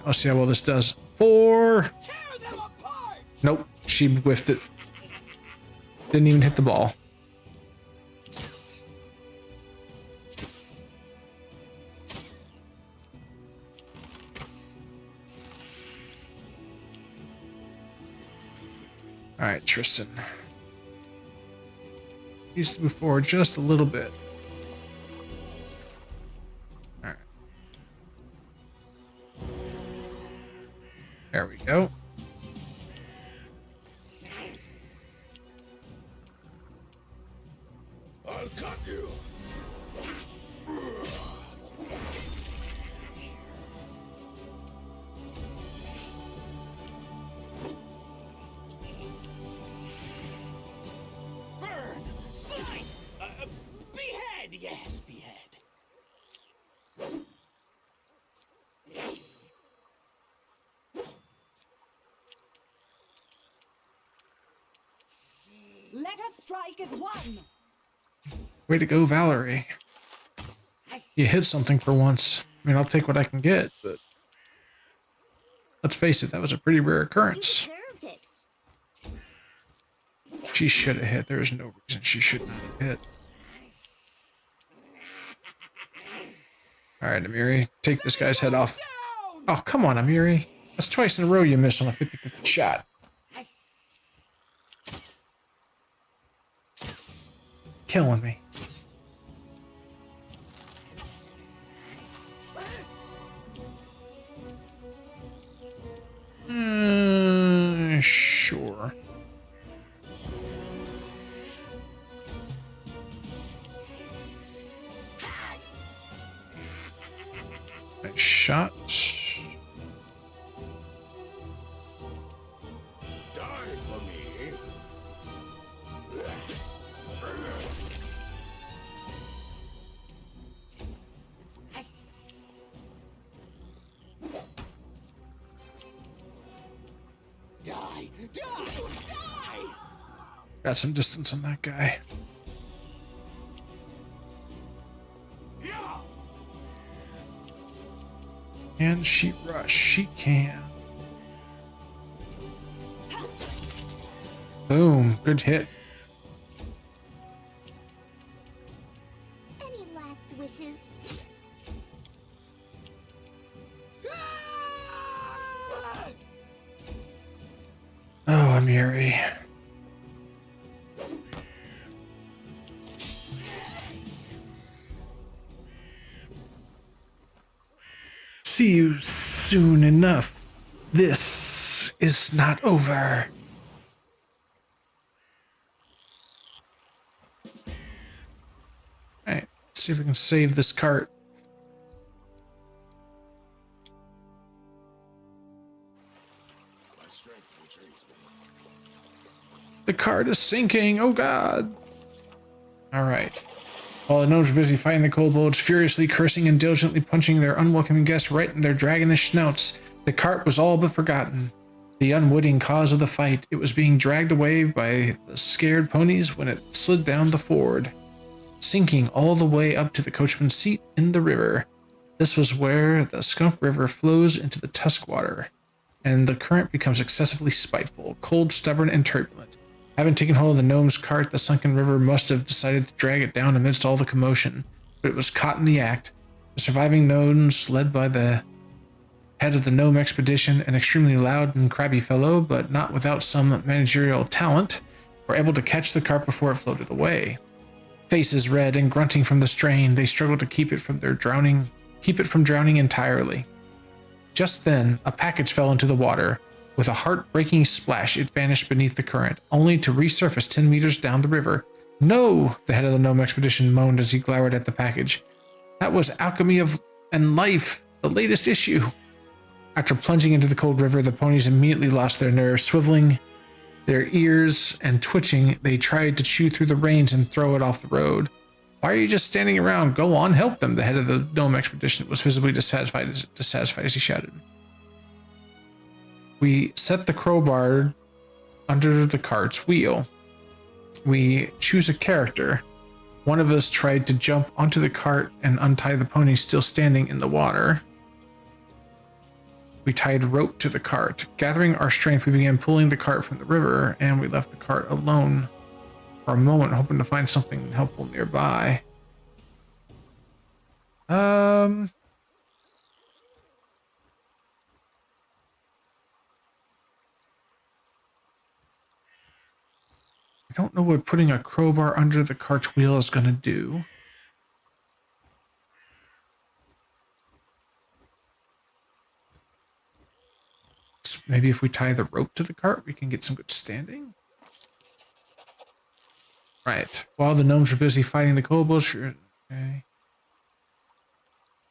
Let's see how well this does. 4. Tear them apart! Nope, she whiffed it. Didn't even hit the ball. All right, Tristan. Needs to move forward just a little bit. All right. There we go. I'll cut you. Burn! Slice! Behead! Yes, behead. Let us strike as one! Way to go, Valerie. You hit something for once. I mean, I'll take what I can get, but let's face it, that was a pretty rare You occurrence. deserved it. She should have hit. There's no reason she should not have hit. All right, Amiri, take this guy's head off. Oh, come on, Amiri. That's twice in a row you missed on a 50-50 shot. Killing me. Sure. Nice shot. Die for me. Die! Die! Die! Got some distance on that guy. Can she rush? She can. Boom. Good hit. Any last wishes? Oh, I'm eerie. See you soon enough. This is not over. Alright, let's see if we can save this cart. My strength betrays me. The cart is sinking. Oh god. Alright. While the gnomes were busy fighting the kobolds, furiously cursing and diligently punching their unwelcoming guests right in their dragonish snouts, the cart was all but forgotten. The unwitting cause of the fight, it was being dragged away by the scared ponies when it slid down the ford, sinking all the way up to the coachman's seat in the river. This was where the Skunk River flows into the Tuskwater, and the current becomes excessively spiteful, cold, stubborn, and turbulent. Having taken hold of the gnome's cart, the sunken river must have decided to drag it down amidst all the commotion, but it was caught in the act. The surviving gnomes, led by the head of the gnome expedition, an extremely loud and crabby fellow, but not without some managerial talent, were able to catch the cart before it floated away. Faces red and grunting from the strain, they struggled to keep it from drowning entirely. Just then, a package fell into the water. With a heart-breaking splash, it vanished beneath the current, only to resurface 10 meters down the river. No, the head of the gnome expedition moaned as he glowered at the package. That was Alchemy of and Life, the latest issue. After plunging into the cold river, the ponies immediately lost their nerve. Swiveling their ears and twitching, they tried to chew through the reins and throw it off the road. Why are you just standing around? Go on, help them. The head of the gnome expedition was visibly dissatisfied as he shouted. We set the crowbar under the cart's wheel. We choose a character. One of us tried to jump onto the cart and untie the pony still standing in the water. We tied rope to the cart. Gathering our strength, we began pulling the cart from the river, and we left the cart alone for a moment, hoping to find something helpful nearby. I don't know what putting a crowbar under the cart's wheel is going to do. Maybe if we tie the rope to the cart, we can get some good standing. Right. While the gnomes were busy fighting the kobolds, okay.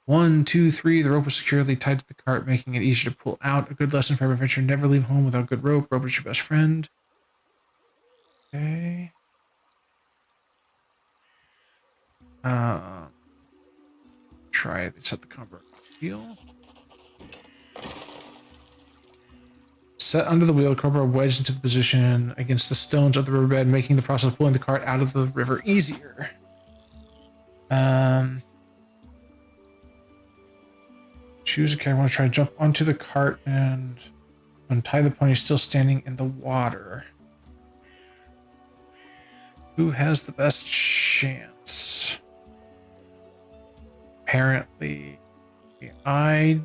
1, 2, 3. The rope was securely tied to the cart, making it easier to pull out. A good lesson for every adventure: never leave home without good rope. Rope is your best friend. Okay. Try to set the crowbar wheel. Set under the wheel, the crowbar wedged into the position against the stones of the riverbed, making the process of pulling the cart out of the river easier. Choose a character. I want to try to jump onto the cart and untie the pony still standing in the water. Who has the best chance? Apparently, I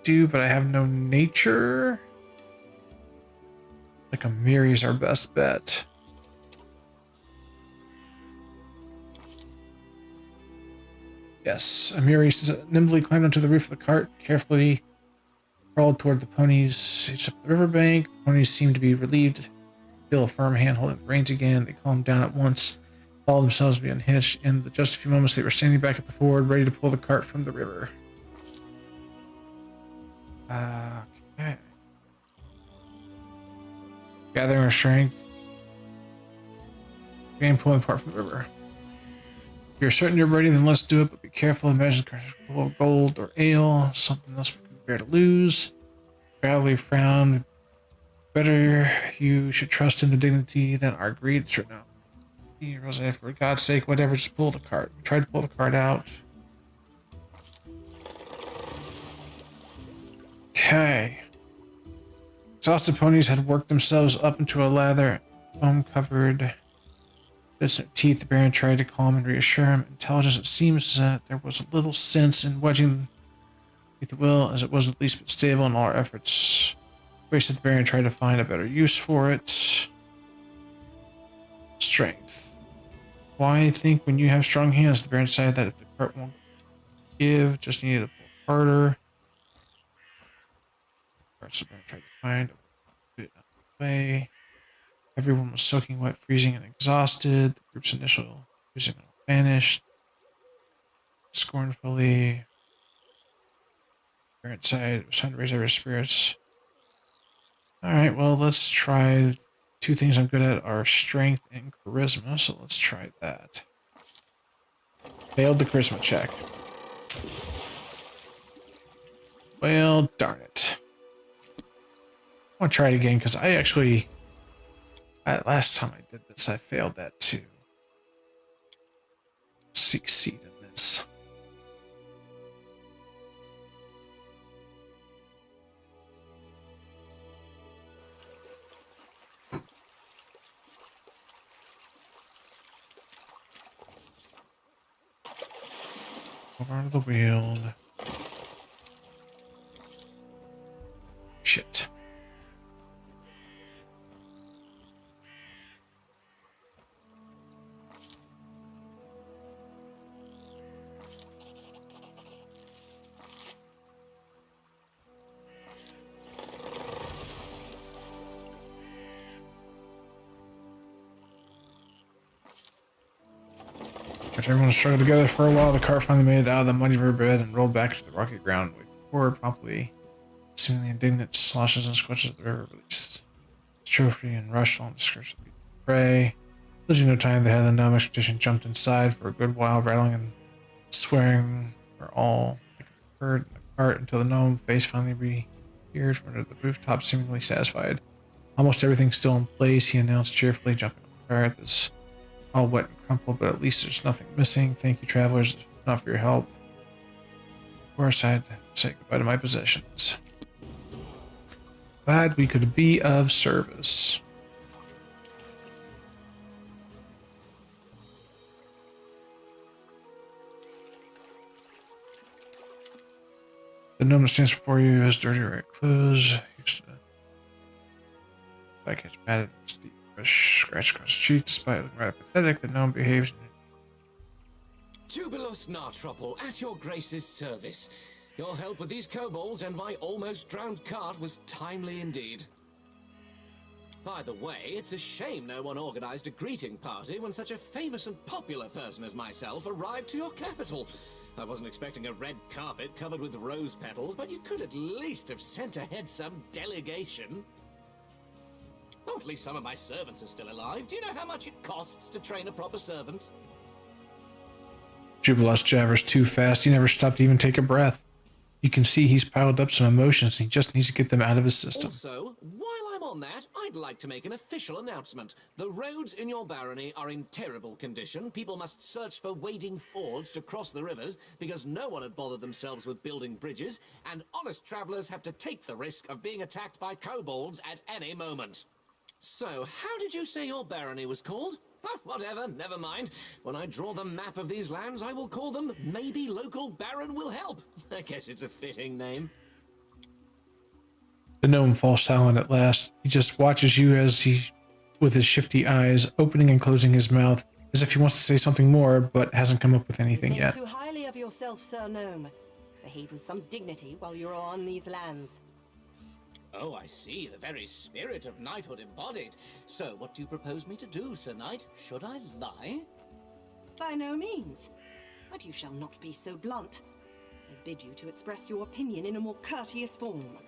do, but I have no nature. Like Amiri's our best bet. Yes, Amiri nimbly climbed onto the roof of the cart, carefully crawled toward the ponies, reached up the riverbank. The ponies seemed to be relieved. Feel a firm hand holding the reins again. They calmed down at once, allowed themselves to be unhitched. In just a few moments, they were standing back at the ford, ready to pull the cart from the river. Okay. Gathering our strength. Game pulling apart from the river. If you're certain you're ready, then let's do it, but be careful. Imagine full of gold or ale, something else we can bear to lose. Badly frowned. Better you should trust in the dignity than our greed. Sure, no. Rosé, for God's sake, whatever, just pull the cart. We tried to pull the cart out. Okay. Exhausted ponies had worked themselves up into a lather, foam-covered. With their teeth, the Baron tried to calm and reassure him. Intelligence, it seems that there was a little sense in wedging the will, as it was at least stable in all our efforts. Wasted, the Baron tried to find a better use for it. Strength. Why think when you have strong hands? The Baron decided that if the cart won't give, just needed to pull harder. The Baron tried to find a way. Everyone was soaking wet, freezing, and exhausted. The group's initial freezing vanished. Scornfully, Baron sighed. It was time to raise our spirits. Alright, well, let's try. Two things I'm good at are strength and charisma, so let's try that. Failed the charisma check. Well, darn it. I want to try it again because I actually, last time I did this, I failed that too. Succeed in this. Over to the wheel. Shit. After everyone struggled together for a while, the cart finally made it out of the muddy riverbed and rolled back to the rocky ground. Waiting forward, promptly, seemingly indignant, sloshes and squelches of the river released its trophy and rushed on the skirts of the prey. Losing no time, the head of the gnome expedition jumped inside for a good while, rattling and swearing for all they could have heard in the cart until the gnome face finally reappeared from under the rooftop, seemingly satisfied. Almost everything's still in place, he announced cheerfully, jumping on the cart. This all wet and crumpled, but at least there's nothing missing. Thank you, travelers, not for your help. Of course, I had to say goodbye to my possessions. Glad we could be of service. The gnome that stands before you has dirty red clothes. Used to like his matted deep scratch across the cheek. Despite looking rather pathetic, the gnome behaves. Tubulus Nartrouple, at your grace's service. Your help with these kobolds and my almost drowned cart was timely indeed. By the way, it's a shame no one organized a greeting party when such a famous and popular person as myself arrived to your capital. I wasn't expecting a red carpet covered with rose petals, but you could at least have sent ahead some delegation. Oh, at least some of my servants are still alive. Do you know how much it costs to train a proper servant? Jubileus jabbers too fast. He never stopped to even take a breath. You can see he's piled up some emotions and he just needs to get them out of his system. Also, while I'm on that, I'd like to make an official announcement. The roads in your barony are in terrible condition. People must search for wading fords to cross the rivers because no one had bothered themselves with building bridges, and honest travelers have to take the risk of being attacked by kobolds at any moment. So, how did you say your barony was called? Oh, whatever, never mind. When I draw the map of these lands, I will call them Maybe Local Baron Will Help. I guess it's a fitting name. The gnome falls silent at last. He just watches you as he, with his shifty eyes, opening and closing his mouth, as if he wants to say something more, but hasn't come up with anything You yet. think too highly of yourself, Sir Gnome. Behave with some dignity while you're on these lands. Oh, I see. The very spirit of knighthood embodied. So, what do you propose me to do, Sir Knight? Should I lie? By no means. But you shall not be so blunt. I bid you to express your opinion in a more courteous form.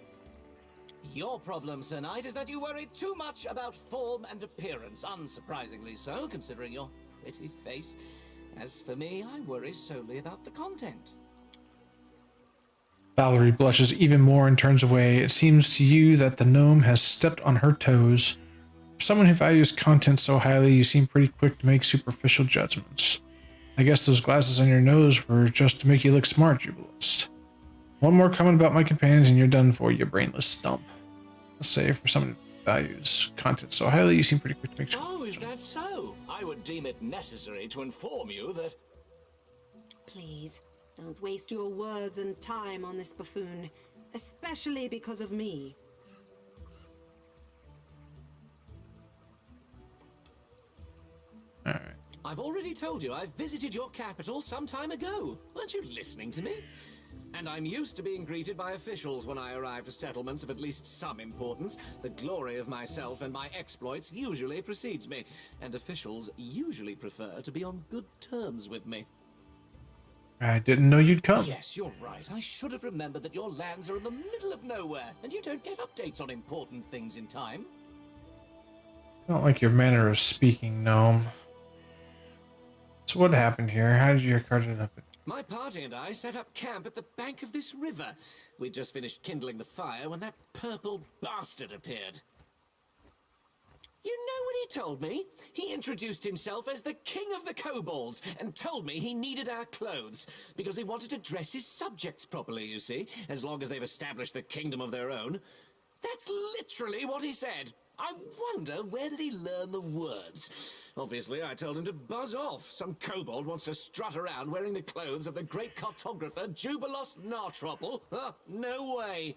Your problem, Sir Knight, is that you worry too much about form and appearance. Unsurprisingly so, considering your pretty face. As for me, I worry solely about the content. Valerie blushes even more and turns away. It seems to you that the gnome has stepped on her toes. For someone who values content so highly, you seem pretty quick to make superficial judgments. I guess those glasses on your nose were just to make you look smart, Jubilist. One more comment about my companions and you're done for, you brainless stump. Let's say for someone who values content so highly, you seem pretty quick to make Oh, is that so? I would deem it necessary to inform you that... Please, don't waste your words and time on this buffoon, especially because of me. Alright. I've already told you I visited your capital some time ago. Weren't you listening to me? And I'm used to being greeted by officials when I arrive to settlements of at least some importance. The glory of myself and my exploits usually precedes me, and officials usually prefer to be on good terms with me. I didn't know you'd come. Yes, you're right. I should have remembered that your lands are in the middle of nowhere, and you don't get updates on important things in time. I don't like your manner of speaking, gnome. So what happened here? How did you cart it up? My party and I set up camp at the bank of this river. We'd just finished kindling the fire when that purple bastard appeared. You know what he told me? He introduced himself as the king of the kobolds and told me he needed our clothes because he wanted to dress his subjects properly, you see, as long as they've established the kingdom of their own. That's literally what he said. I wonder, where did he learn the words? Obviously, I told him to buzz off. Some kobold wants to strut around wearing the clothes of the great cartographer Jubilos Nartropple. No way.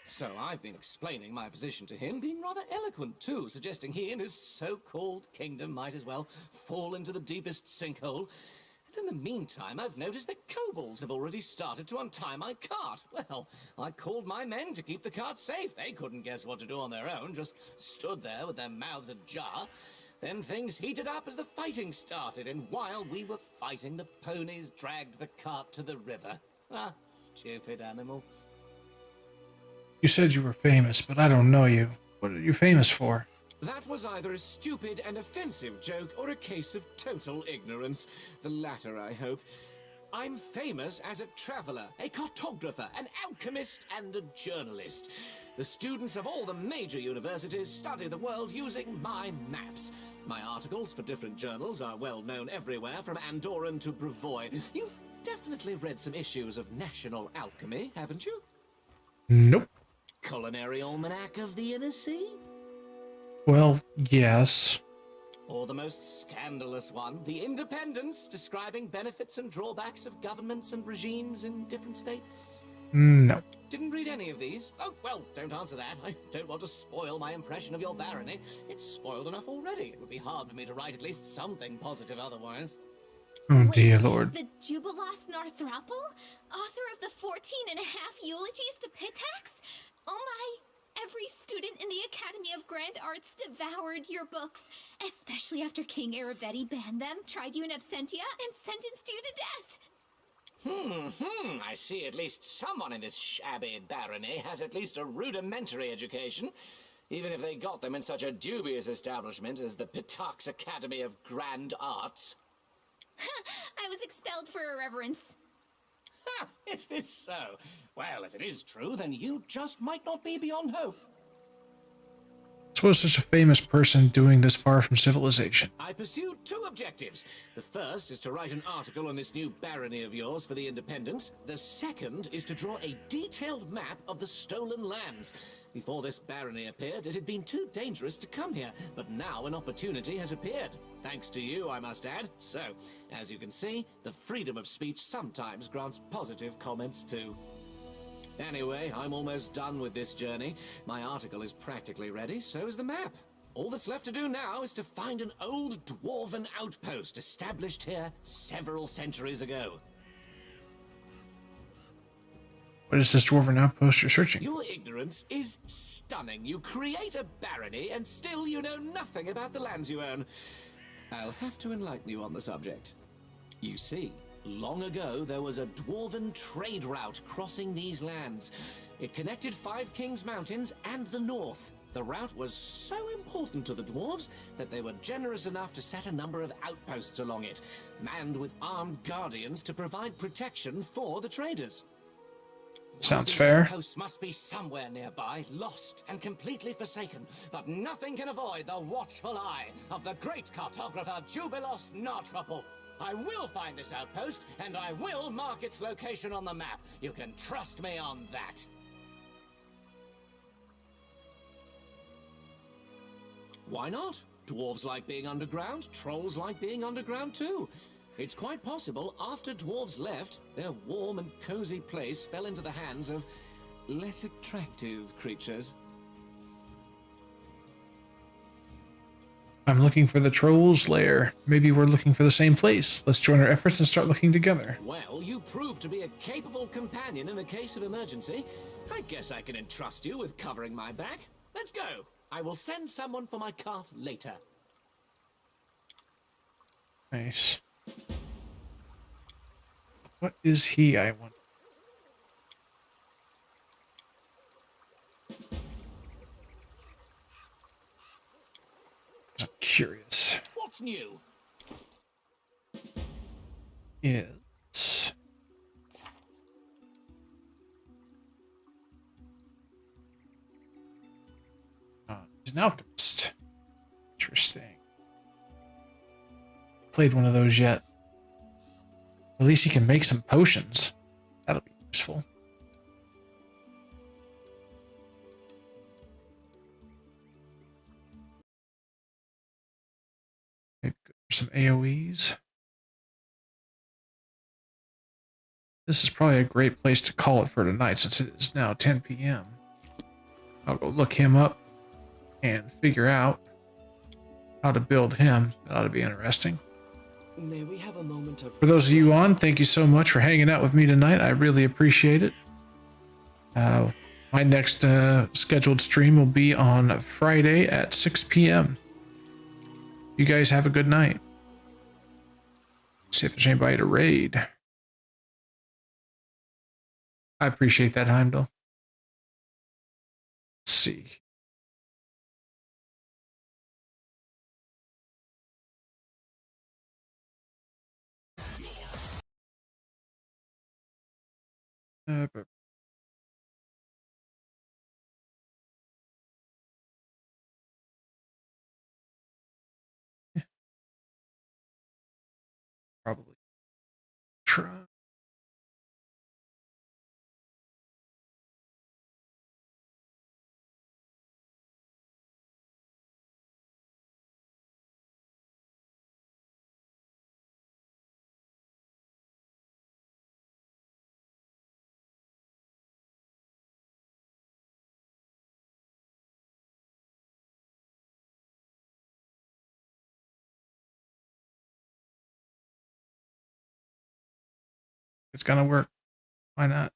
So I've been explaining my position to him, being rather eloquent too, suggesting he and his so-called kingdom might as well fall into the deepest sinkhole. And in the meantime, I've noticed that kobolds have already started to untie my cart. Well, I called my men to keep the cart safe. They couldn't guess what to do on their own, just stood there with their mouths ajar. Then things heated up as the fighting started, and while we were fighting, the ponies dragged the cart to the river. Ah, stupid animals. You said you were famous, but I don't know you. What are you famous for? That was either a stupid and offensive joke or a case of total ignorance. The latter, I hope. I'm famous as a traveler, a cartographer, an alchemist, and a journalist. The students of all the major universities study the world using my maps. My articles for different journals are well known everywhere, from Andorran to Brevoy. You've definitely read some issues of National Alchemy, haven't you? Nope. Culinary Almanac of the Inner Sea? Well, yes. Or the most scandalous one, The Independence, describing benefits and drawbacks of governments and regimes in different states? No. Didn't read any of these? Oh, well, don't answer that. I don't want to spoil my impression of your barony. It's spoiled enough already. It would be hard for me to write at least something positive otherwise. Oh, Wait, dear Lord. The Jubilos Narthrapple? Author of the 14.5 eulogies to Pitax? Oh my! Every student in the Academy of Grand Arts devoured your books, especially after King Aravetti banned them, tried you in absentia, and sentenced you to death. I see at least someone in this shabby barony has at least a rudimentary education, even if they got them in such a dubious establishment as the Pitax Academy of Grand Arts. I was expelled for irreverence. Ha! Is this so? Well, if it is true, then you just might not be beyond hope. So what is such a famous person doing this far from civilization? I pursued two objectives. The first is to write an article on this new barony of yours for the Independence. The second is to draw a detailed map of the stolen lands. Before this barony appeared, it had been too dangerous to come here, but now an opportunity has appeared. Thanks to you, I must add. So, as you can see, the freedom of speech sometimes grants positive comments too. Anyway, I'm almost done with this journey. My article is practically ready, so is the map. All that's left to do now is to find an old dwarven outpost established here several centuries ago. What is this dwarven outpost you're searching? Your ignorance is stunning. You create a barony, and still you know nothing about the lands you own. I'll have to enlighten you on the subject. You see, Long ago, there was a dwarven trade route crossing these lands. It connected Five Kings Mountains and the north. The route was so important to the dwarves that they were generous enough to set a number of outposts along it, manned with armed guardians to provide protection for the traders. Sounds These fair. outposts must be somewhere nearby, lost and completely forsaken, but nothing can avoid the watchful eye of the great cartographer Jubilos Nartruple. I will find this outpost, and I will mark its location on the map. You can trust me on that. Why not? Dwarves like being underground, trolls like being underground too. It's quite possible after dwarves left, their warm and cozy place fell into the hands of less attractive creatures. I'm looking for the troll's lair. Maybe we're looking for the same place. Let's join our efforts and start looking together. Well, you proved to be a capable companion in a case of emergency. I guess I can entrust you with covering my back. Let's go. I will send someone for my cart later. Nice. What is he, I wonder? I'm curious. What's new? Is he's an alchemist. Interesting. Played one of those yet. At least he can make some potions. That'll be useful. Maybe go for some AoEs. This is probably a great place to call it for tonight since it is now 10 p.m. I'll go look him up and figure out how to build him. That ought to be interesting. May we have a moment of... For those of you on, thank you so much for hanging out with me tonight. I really appreciate it. My next scheduled stream will be on Friday at 6 p.m. You guys have a good night. See if there's anybody to raid. I appreciate that, Heimdall. Let's see. Probably try. It's gonna work. Why not?